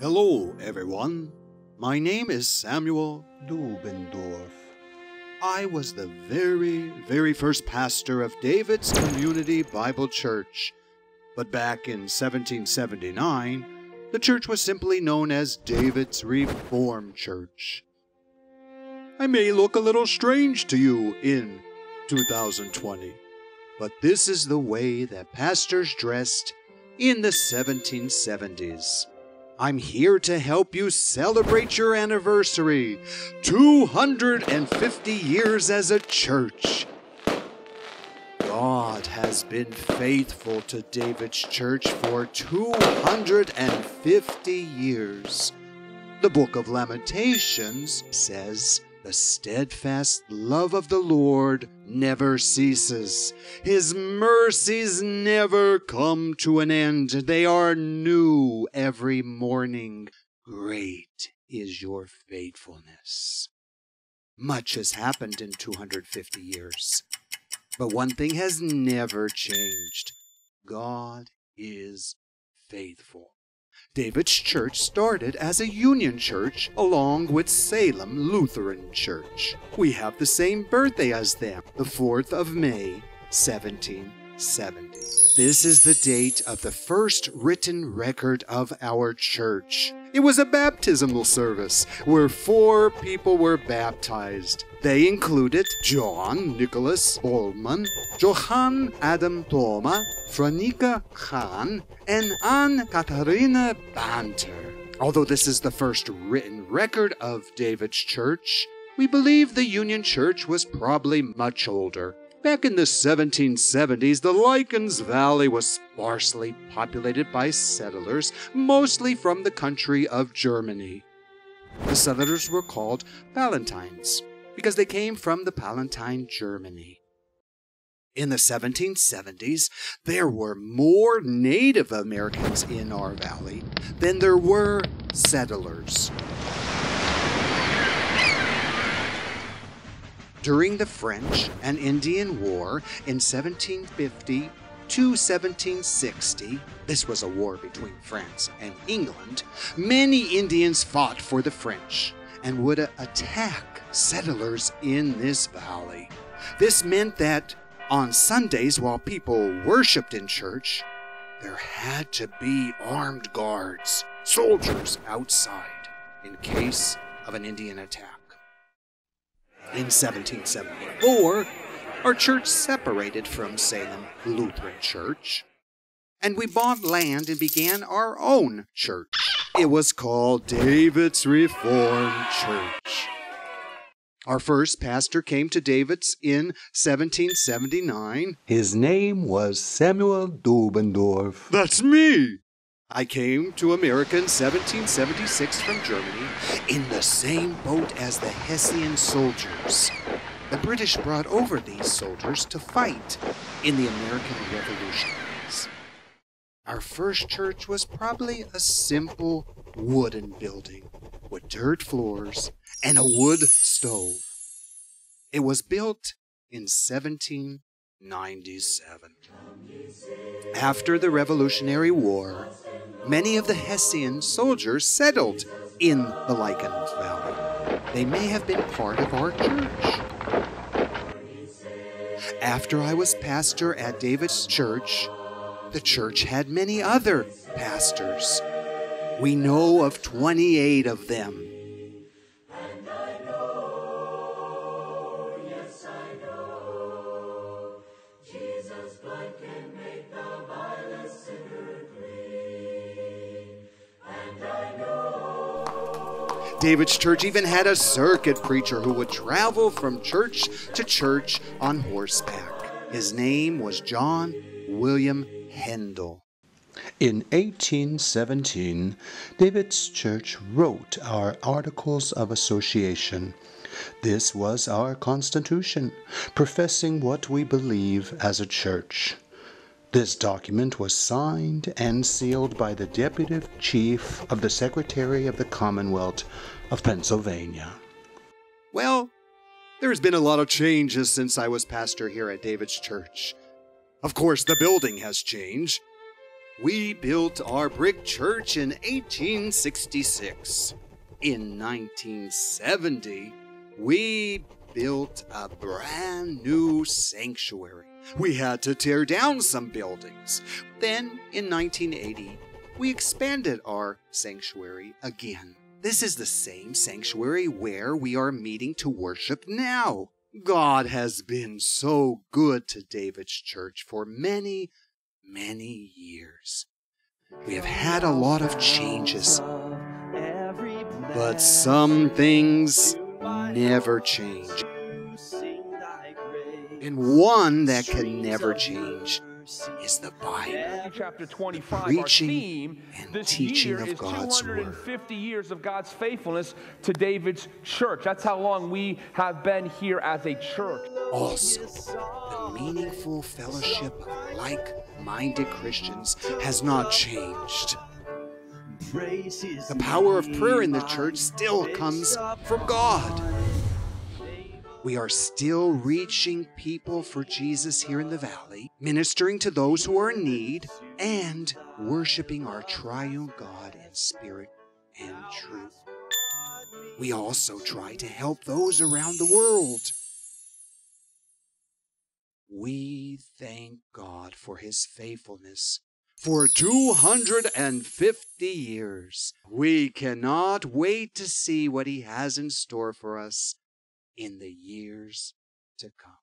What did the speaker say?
Hello, everyone. My name is Samuel Dubendorf. I was the very first pastor of David's Community Bible Church. But back in 1779, the church was simply known as David's Reformed Church. I may look a little strange to you in 2020, but this is the way that pastors dressed in the 1770s. I'm here to help you celebrate your anniversary, 250 years as a church. God has been faithful to David's church for 250 years. The book of Lamentations says, "The steadfast love of the Lord never ceases. His mercies never come to an end. They are new every morning. Great is your faithfulness." Much has happened in 250 years, but one thing has never changed. God is faithful. David's church started as a union church along with Salem Lutheran Church. We have the same birthday as them, the 4th of May, 1770. This is the date of the first written record of our church. It was a baptismal service where 4 people were baptized. They included John Nicholas Bollman, Johann Adam Thoma, Franika Khan, and Anne Katharina Banter. Although this is the first written record of David's church, we believe the Union Church was probably much older. Back in the 1770s, the Lycans Valley was sparsely populated by settlers, mostly from the country of Germany. The settlers were called Palatines because they came from the Palatine, Germany. In the 1770s, there were more Native Americans in our valley than there were settlers. During the French and Indian War in 1750 to 1760, this was a war between France and England, many Indians fought for the French and would attack settlers in this valley. This meant that on Sundays, while people worshiped in church, there had to be armed guards, soldiers outside, in case of an Indian attack. In 1774, our church separated from Salem Lutheran Church, and we bought land and began our own church. It was called David's Reformed Church. Our first pastor came to David's in 1779. His name was Samuel Dubendorf. That's me! I came to America in 1776 from Germany in the same boat as the Hessian soldiers. The British brought over these soldiers to fight in the American Revolution. Our first church was probably a simple wooden building with dirt floors and a wood stove. It was built in 1797. After the Revolutionary War, many of the Hessian soldiers settled in the Lycans Valley. They may have been part of our church. After I was pastor at David's church, the church had many other pastors. We know of 28 of them. David's church even had a circuit preacher who would travel from church to church on horseback. His name was John William Hendel. In 1817, David's church wrote our Articles of Association. This was our constitution, professing what we believe as a church. This document was signed and sealed by the Deputy Chief of the Secretary of the Commonwealth of Pennsylvania. Well, there's been a lot of changes since I was pastor here at David's church. Of course, the building has changed. We built our brick church in 1866. In 1970, we built a brand new sanctuary. We had to tear down some buildings. Then, in 1980, we expanded our sanctuary again. This is the same sanctuary where we are meeting to worship now. God has been so good to David's church for many, many years. We have had a lot of changes, but some things never change. And one that can never change is the Bible, chapter 25, preaching and teaching of God's Word. 250 years of God's faithfulness to David's church. That's how long we have been here as a church. Also, the meaningful fellowship of like-minded Christians has not changed. The power of prayer in the church still comes from God. We are still reaching people for Jesus here in the valley, ministering to those who are in need, and worshiping our triune God in spirit and truth. We also try to help those around the world. We thank God for His faithfulness. For 250 years, we cannot wait to see what He has in store for us in the years to come.